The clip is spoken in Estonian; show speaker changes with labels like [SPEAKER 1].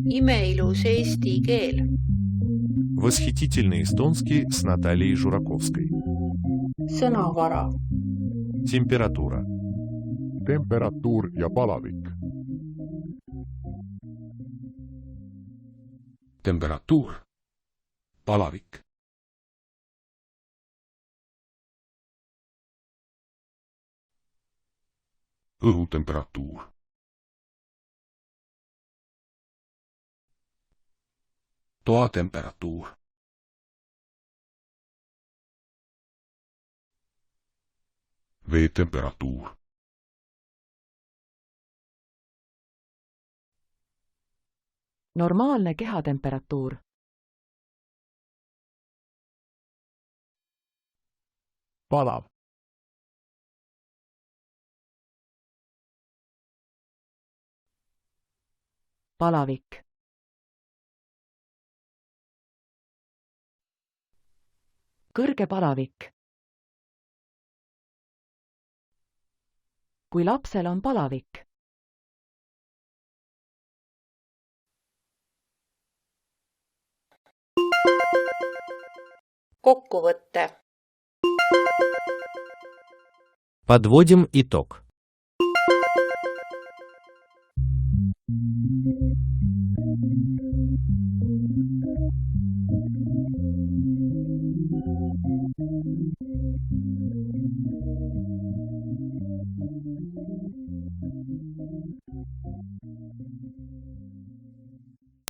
[SPEAKER 1] Imeilus eesti keel.
[SPEAKER 2] Восхитительный эстонский с Натальей Жураковской.
[SPEAKER 1] Sõnavara.
[SPEAKER 2] Температура.
[SPEAKER 3] Temperatuur ja palavik.
[SPEAKER 4] Temperatuur. Palavik. Õhutemperatuur. Toatemperatuur. Veetemperatuur.
[SPEAKER 5] Normaalne kehatemperatuur.
[SPEAKER 3] Palav.
[SPEAKER 5] Palavik. Kõrge palavik. Kui lapsel on palavik.
[SPEAKER 1] Kokkuvõte.
[SPEAKER 6] Подводим итог.